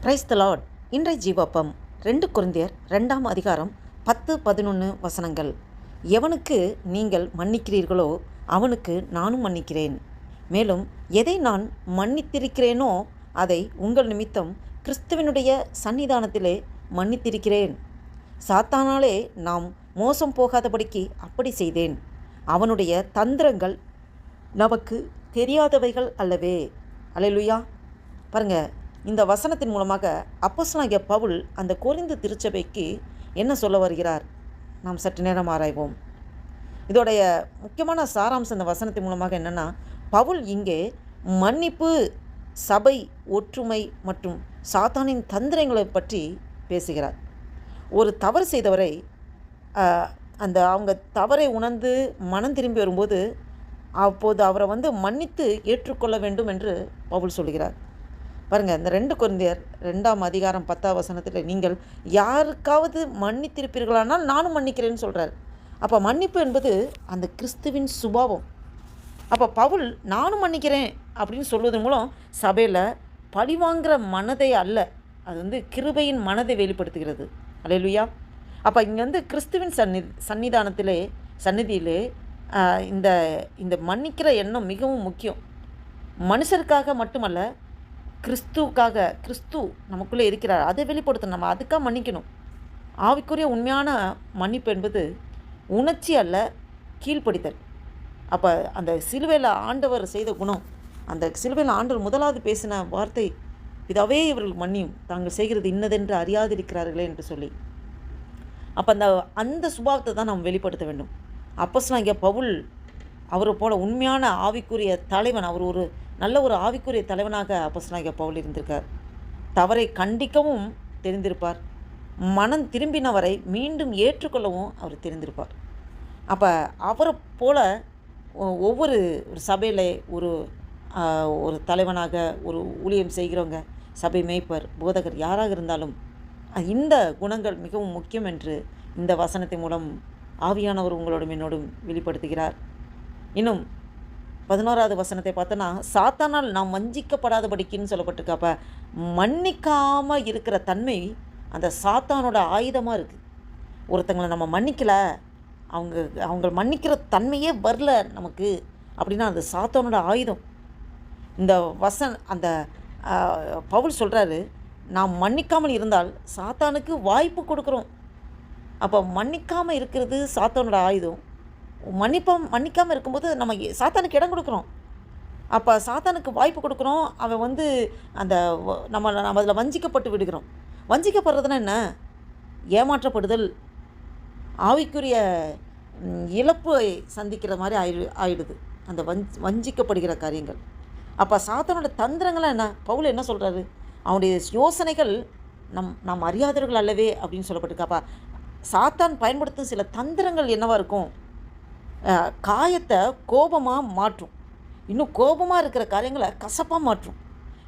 Praise the Lord. இன்றைய ஜீவப்பம் 2 கொரிந்தியர் 2ஆம் அதிகாரம் 10-11 வசனங்கள். எவனுக்கு நீங்கள் மன்னிக்கிறீர்களோ அவனுக்கு நானும் மன்னிக்கிறேன். மேலும் எதை நான் மன்னித்திருக்கிறேனோ அதை உங்கள் நிமித்தம் கிறிஸ்துவினுடைய சன்னிதானத்திலே மன்னித்திருக்கிறேன். சாத்தானாலே நாம் மோசம் போகாதபடிக்கு அப்படி செய்தேன். அவனுடைய தந்திரங்கள் நமக்கு தெரியாதவைகள் அல்லவே. அல்லேலூயா. பாருங்க, இந்த வசனத்தின் மூலமாக அப்போஸ்தலனாகிய பவுல் அந்த கொரிந்து திருச்சபைக்கு என்ன சொல்ல வருகிறார்? நாம் சற்று நேரம் ஆராய்வோம். இதோடைய முக்கியமான சாராம்சம் இந்த வசனத்தின் மூலமாக என்னென்னா, பவுல் இங்கே மன்னிப்பு, சபை ஒற்றுமை மற்றும் சாத்தானின் தந்திரங்களை பற்றி பேசுகிறார். ஒரு தவறு செய்தவரை அவங்க தவறை உணர்ந்து மனம் திரும்பி வரும்போது அப்போது அவரை மன்னித்து ஏற்றுக்கொள்ள வேண்டும் என்று பவுல் சொல்கிறார். பாருங்கள், இந்த 2 கொரிந்தியர் 2ஆம் அதிகாரம் 10ஆம் வசனத்தில் நீங்கள் யாருக்காவது மன்னித்திருப்பீர்களானால் நானும் மன்னிக்கிறேன்னு சொல்கிறார். அப்போ மன்னிப்பு என்பது அந்த கிறிஸ்துவின் சுபாவம். அப்போ பவுல் நானும் மன்னிக்கிறேன் அப்படின்னு சொல்வதன் மூலம் சபையில் பழிவாங்கிற மனதை அல்ல, அது கிருபையின் மனதை வெளிப்படுத்துகிறது. அல்லேலூயா. அப்போ இங்கே கிறிஸ்துவின் சந்நிதியிலே இந்த மன்னிக்கிற எண்ணம் மிகவும் முக்கியம். மனுஷருக்காக மட்டுமல்ல, கிறிஸ்து நமக்குள்ளே இருக்கிறார், அதை வெளிப்படுத்தணும். நம்ம அதுக்காக மன்னிக்கணும். ஆவிக்குரிய உண்மையான மன்னிப்பு என்பது உணர்ச்சி அல்ல, கீழ்ப்படிதல். அப்போ அந்த சிலுவையில் ஆண்டவர் செய்த குணம், அந்த சிலுவையில் ஆண்டவர் முதலாவது பேசின வார்த்தை, பிதாவே இவர்கள் மன்னியும், தாங்கள் செய்கிறது இன்னதென்று அறியாதிருக்கிறார்களே என்று சொல்லி. அப்போ அந்த சுபாவத்தை தான் நாம் வெளிப்படுத்த வேண்டும். அப்போஸ்தலனாகிய பவுல் அவரை போல உண்மையான ஆவிக்குரிய தலைவன், அவர் ஒரு நல்ல ஒரு ஆவிக்குரிய தலைவனாக அப்போஸ்தலனாகிய பவுல் இருந்திருக்கார். தவறை கண்டிக்கவும் தெரிந்திருப்பார், மனம் திரும்பினவரை மீண்டும் ஏற்றுக்கொள்ளவும் அவர் தெரிந்திருப்பார். அப்போ அவரை போல ஒவ்வொரு சபையில் ஒரு தலைவனாக, ஒரு ஊழியம் செய்கிறவங்க, சபை மேய்ப்பர், போதகர் யாராக இருந்தாலும் இந்த குணங்கள் மிகவும் முக்கியம் என்று இந்த வசனத்தின் மூலம் ஆவியானவர் உங்களோடும் என்னோடும் வெளிப்படுத்துகிறார். இன்னும் 11வது வசனத்தை பார்த்தோன்னா, சாத்தானால் நாம் வஞ்சிக்கப்படாதபடிக்குன்னு சொல்லப்பட்டிருக்கு. அப்போ மன்னிக்காமல் இருக்கிற தன்மை அந்த சாத்தானோட ஆயுதமாக இருக்குது. ஒருத்தங்களை நம்ம மன்னிக்கலை, அவங்க மன்னிக்கிற தன்மையே வரல நமக்கு அப்படின்னா அது சாத்தானோட ஆயுதம். இந்த அந்த பவுல் சொல்கிறாரு, நாம் மன்னிக்காமல் இருந்தால் சாத்தானுக்கு வாய்ப்பு கொடுக்குறோம். அப்போ மன்னிக்காமல் இருக்கிறது சாத்தானோட ஆயுதம். மன்னிக்காமல் இருக்கும்போது நம்ம சாத்தானுக்கு இடம் கொடுக்குறோம். அப்போ சாத்தானுக்கு வாய்ப்பு கொடுக்குறோம். அவன் அந்த நம்ம அதில் வஞ்சிக்கப்பட்டு விடுகிறோம். வஞ்சிக்கப்படுறதுன்னா என்ன? ஏமாற்றப்படுதல், ஆவிக்குரிய இழப்பு சந்திக்கிற மாதிரி ஆயிடுது அந்த வஞ்சிக்கப்படுகிற காரியங்கள். அப்போ சாத்தானோட தந்திரங்கள்லாம் என்ன? பவுல் என்ன சொல்கிறாரு? அவனுடைய யோசனைகள் நாம் அறியாதவர்கள் அல்லவே அப்படின்னு சொல்லப்பட்டிருக்கு. அப்போ சாத்தான் பயன்படுத்தும் சில தந்திரங்கள் என்னவாக இருக்கும்? காயத்தை கோபமாக மாற்றும், இன்னும் கோபமாக இருக்கிற காரியங்களை கசப்பாக மாற்றும்,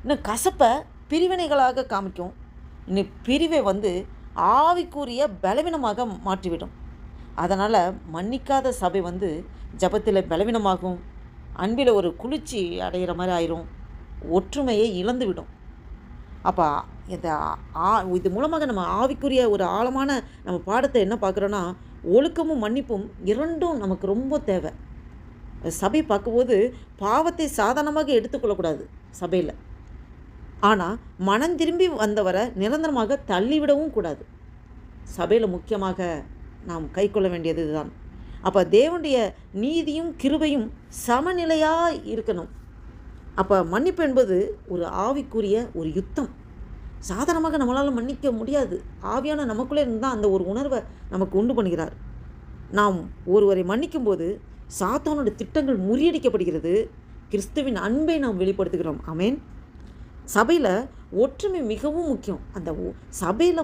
இன்னும் கசப்பை பிரிவினைகளாக காமிக்கும், இன்னும் பிரிவை ஆவிக்குரிய பலவீனமாக மாற்றிவிடும். அதனால் மன்னிக்காத சபை ஜபத்தில் பலவீனமாகும், அன்பில் ஒரு குளிர்ச்சி அடைகிற மாதிரி ஆயிரும், ஒற்றுமையை இழந்துவிடும். அப்போ இது மூலமாக நம்ம ஆவிக்குரிய ஒரு ஆழமான நம்ம பாடத்தை என்ன பார்க்குறோன்னா, ஒழுக்கமும் மன்னிப்பும் இரண்டும் நமக்கு ரொம்ப தேவை. சபை பார்க்கும்போது பாவத்தை சாதாரணமாக எடுத்துக்கொள்ளக்கூடாது சபையில். ஆனால் மனம் திரும்பி வந்தவரை நிரந்தரமாக தள்ளிவிடவும் கூடாது. சபையில் முக்கியமாக நாம் கை கொள்ள வேண்டியது இதுதான். அப்போ தேவனுடைய நீதியும் கிருபையும் சமநிலையாக இருக்கணும். அப்போ மன்னிப்பு என்பது ஒரு ஆவிக்குரிய ஒரு யுத்தம். சாதாரணமாக நம்மளால் மன்னிக்க முடியாது. ஆவியான நமக்குள்ளே இருந்தால் அந்த ஒரு உணர்வை நமக்கு உண்டு பண்ணுகிறார். நாம் ஒருவரை மன்னிக்கும்போது சாத்தானோட திட்டங்கள் முறியடிக்கப்படுகிறது, கிறிஸ்துவின் அன்பை நாம் வெளிப்படுத்துகிறோம். ஆமென். சபையில் ஒற்றுமை மிகவும் முக்கியம். அந்த சபையில்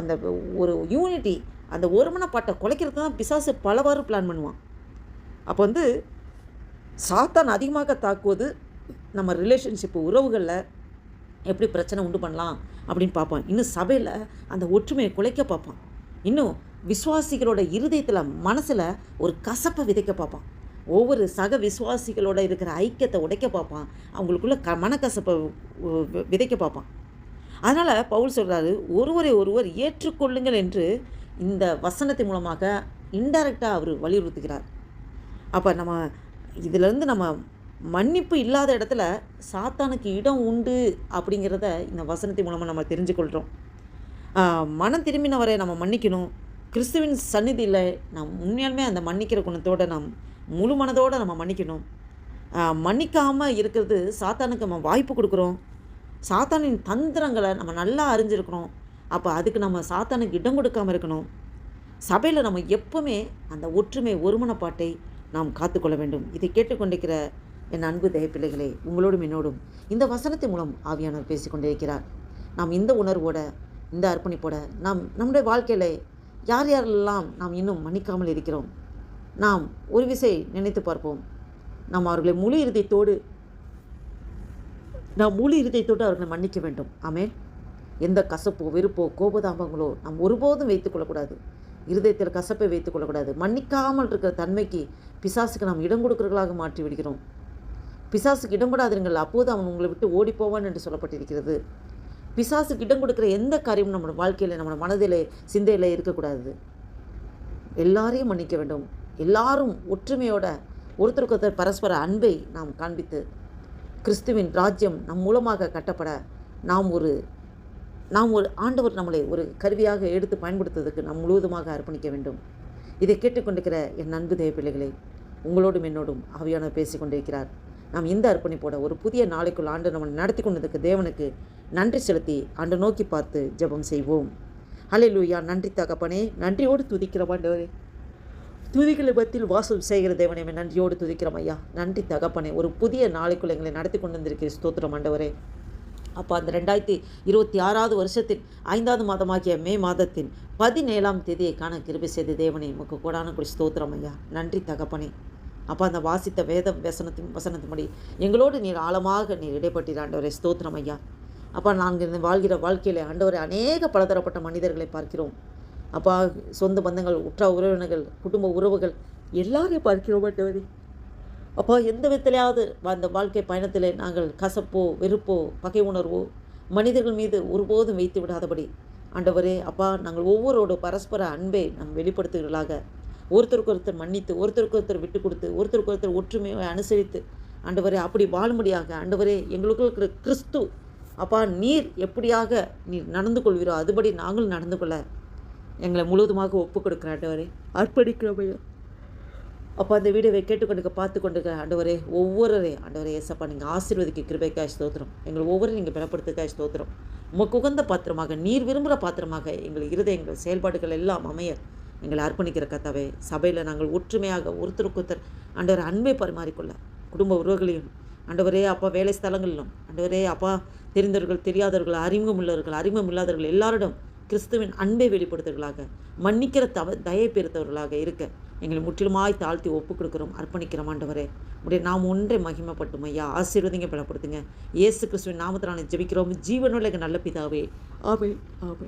அந்த ஒரு யூனிட்டி, அந்த ஒருமனப்பாட்டை குலைக்கிறது தான் பிசாசு பலவாறு பிளான் பண்ணுவான். அப்போ சாத்தான் அதிகமாக தாக்குவது நம்ம ரிலேஷன்ஷிப்பு, உறவுகளில் எப்படி பிரச்சனை உண்டு பண்ணலாம் அப்படின்னு பார்ப்பான். இன்னும் சபையில் அந்த ஒற்றுமையை குலைக்க பார்ப்பான். இன்னும் விசுவாசிகளோட இருதயத்தில், மனசில் ஒரு கசப்பை விதைக்க பார்ப்பான். ஒவ்வொரு சக விசுவாசிகளோட இருக்கிற ஐக்கியத்தை உடைக்க பார்ப்பான். அவங்களுக்குள்ள மனக்கசப்பை விதைக்க பார்ப்பான். அதனால் பவுல் சொல்கிறாரு, ஒருவரை ஒருவர் ஏற்றுக்கொள்ளுங்கள் என்று இந்த வசனத்தின் மூலமாக இன்டைரக்டாக அவர் வலியுறுத்துகிறார். அப்போ நம்ம இதிலேருந்து நம்ம மன்னிப்பு இல்லாத இடத்துல சாத்தானுக்கு இடம் உண்டு அப்படிங்கிறத இந்த வசனத்தின் மூலமாக நம்ம தெரிஞ்சுக்கொள்கிறோம். மனம் திரும்பினவரை நம்ம மன்னிக்கணும். கிறிஸ்துவின் சந்நிதியில் நாம் உண்மையாலுமே அந்த மன்னிக்கிற குணத்தோடு நாம் முழு மனதோடு நம்ம மன்னிக்கணும். மன்னிக்காமல் இருக்கிறது சாத்தானுக்கு நம்ம வாய்ப்பு கொடுக்குறோம். சாத்தானின் தந்திரங்களை நம்ம நல்லா அறிஞ்சிருக்கணும். அப்போ அதுக்கு நம்ம சாத்தானுக்கு இடம் கொடுக்காமல் இருக்கணும். சபையில் நம்ம எப்பவுமே அந்த ஒற்றுமை ஒருமனப்பாட்டை நாம் காத்துக்கொள்ள வேண்டும். இதை கேட்டுக்கொண்டிருக்கிற என் அன்பு தேவ பிள்ளைகளே, உங்களோடும் என்னோடும் இந்த வசனத்தின் மூலம் ஆவியானவர் பேசிக்கொண்டிருக்கிறார். நாம் இந்த உணர்வோட, இந்த அர்ப்பணிப்போட நம்முடைய வாழ்க்கையில் யார் யாரெல்லாம் நாம் இன்னும் மன்னிக்காமல் இருக்கிறோம், நாம் ஒரு விசை நினைத்து பார்ப்போம். நாம் அவர்களை முழு இருதயத்தோடு அவர்களை மன்னிக்க வேண்டும். ஆமென். எந்த கசப்போ வெறுப்போ கோபதாபங்களோ நாம் ஒருபோதும் வைத்துக்கொள்ளக்கூடாது. இருதயத்தில் கசப்பை வைத்துக்கொள்ளக்கூடாது. மன்னிக்காமல் இருக்கிற தன்மைக்கு பிசாசுக்கு நாம் இடம் கொடுக்கிறவர்களாக மாற்றி விடுகிறோம். பிசாசுக்கு இடம் கொடாதிருங்கள், அப்போது அவன் உங்களை விட்டு ஓடி போவான் என்று சொல்லப்பட்டிருக்கிறது. பிசாசுக்கு இடம் கொடுக்குற எந்த காரியமும் நம்மளோட வாழ்க்கையில், நம்மளோட மனதிலே, சிந்தையில் இருக்கக்கூடாது. எல்லாரையும் மன்னிக்க வேண்டும். எல்லாரும் ஒற்றுமையோட ஒருத்தருக்கு பரஸ்பர அன்பை நாம் காண்பித்து கிறிஸ்துவின் ராஜ்யம் நம் மூலமாக கட்டப்பட நாம் ஒரு ஆண்டவர் நம்மளை ஒரு கருவியாக எடுத்து பயன்படுத்துவதற்கு நாம் முழுவதுமாக அர்ப்பணிக்க வேண்டும். இதை கேட்டுக்கொண்டிருக்கிற என் அன்பு தேவ பிள்ளைகளை, உங்களோடும் என்னோடும் ஆவியானவர் பேசி கொண்டிருக்கிறார். நாம் இந்த அர்ப்பணிப்போட ஒரு புதிய நாளைக்குள் ஆண்டு நம்மளை நடத்தி கொண்டதுக்கு தேவனுக்கு நன்றி செலுத்தி ஆண்டு நோக்கி பார்த்து ஜெபம் செய்வோம். ஹல்லேலூயா. நன்றி தகப்பனே, நன்றியோடு துதிக்கிறோம் ஆண்டவரே. துதிகளை பத்தில் வாசம் செய்கிற தேவனே, நன்றியோடு துதிக்கிறோம் ஐயா. நன்றி தகப்பனே, ஒரு புதிய நாளைக்குள் எங்களை நடத்தி கொண்டு வந்திருக்கிற ஸ்தோத்திரம் ஆண்டவரே. அப்போ அந்த 2026 வருஷத்தின் 5வது மாதமாகிய மே மாதத்தின் 17ஆம் தேதியை காண கிருபை செய்த தேவனே, உமக்கு கோடான கொடி ஸ்தோத்திரம் ஐயா. நன்றி தகப்பனே. அப்போ அந்த வாசித்த வசனத்தின்படி எங்களோடு நீர் ஆழமாக நீர் இடைப்பட்டீர் ஆண்டவரே. ஸ்தோத்திரம் ஐயா. அப்போ நாங்கள் வாழ்கிற வாழ்க்கையில் ஆண்டவரே அநேக பலதரப்பட்ட மனிதர்களை பார்க்கிறோம். அப்பா, சொந்த பந்தங்கள், உற்ற உறவினர்கள், குடும்ப உறவுகள் எல்லாரையும் பார்க்கிறோம் ஆண்டவரே. அப்போ எந்த விதத்திலையாவது அந்த வாழ்க்கை பயணத்தில் நாங்கள் கசப்போ வெறுப்போ பகை உணர்வோ மனிதர்கள் மீது ஒருபோதும் வைத்து விடாதபடி ஆண்டவரே அப்பா, நாங்கள் ஒவ்வொருவரோட பரஸ்பர அன்பை நாம் வெளிப்படுத்துகிறவர்களாக, ஒருத்தருக்கு ஒருத்தர் மன்னித்து, ஒருத்தருக்கு ஒருத்தர் விட்டு கொடுத்து, ஒருத்தருக்கு ஒருத்தர் ஒற்றுமையை அனுசரித்து ஆண்டவரே அப்படி வாழும்படியாக ஆண்டவரே எங்களுக்குள் இருக்கிற கிறிஸ்து அப்பா நீர் எப்படியாக நீர் நடந்து கொள்வீரோ அதுபடி நாங்களும் நடந்து கொள்ள எங்களை முழுவதுமாக ஒப்பு கொடுக்குற ஆண்டவரே அர்ப்பணிக்கிறோமையா. அப்போ அந்த வீடியோவை கேட்டுக்கொண்டு பார்த்து கொண்டிருக்கிற ஆண்டவரே ஒவ்வொருவரே ஆண்டவரே ஏசப்பா நீங்கள் ஆசீர்வதிக்க கிருபைக்காய் ஸ்தோத்திரம். எங்களை ஒவ்வொரு நீங்கள் பலப்படுத்துக்காய் ஸ்தோத்திரம். உமக்கு உகந்த பாத்திரமாக, நீர் விரும்புகிற பாத்திரமாக எங்கள் இருதயங்கள் செயல்பாடுகள் எல்லாம் அமைய எங்களை அர்ப்பணிக்கிற கர்த்தாவே. சபையில் நாங்கள் ஒற்றுமையாக ஒருத்தருக்கு ஒருத்தர் ஆண்டவரை அன்பை பரிமாறிக்கொள்ள, குடும்ப உறவுகளையும் ஆண்டவரே அப்பா வேலை ஸ்தலங்களிலும் ஆண்டவரே அப்பா தெரிந்தவர்கள் தெரியாதவர்கள் அறிமுகம் உள்ளவர்கள் அறிமுகம் இல்லாதவர்கள் எல்லாரிடம் கிறிஸ்துவின் அன்பை வெளிப்படுத்துவர்களாக, மன்னிக்கிற தயை பெறுத்தவர்களாக இருக்க எங்களை முற்றிலுமாய் தாழ்த்தி ஒப்பு கொடுக்குறோம், அர்ப்பணிக்கிறோம் ஆண்டவரே. உடைய நாம் ஒன்றை மகிமைப்பட்டும் ஐயா. ஆசீர்வதிங்க, பலப்படுத்துங்க. இயேசு கிறிஸ்துவின் நாமத்தினால ஜெபிக்கிறோம் ஜீவனுள்ள நல்ல பிதாவே. ஆமென், ஆமென்.